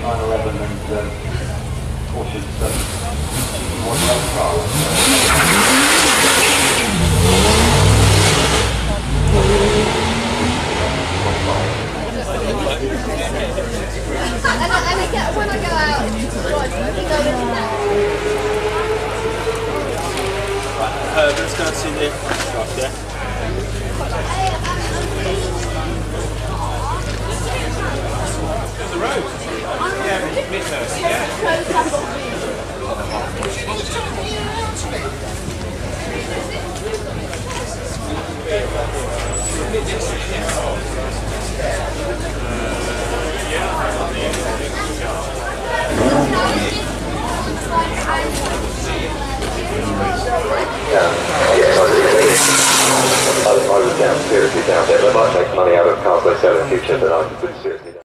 911 and Porsche's one young car. When I go out, let's go and see the stuff, yeah? The road? Yeah, Midhurst, yeah. I was down seriously down there. They might make money out of cars they sell in the future, but I could see it.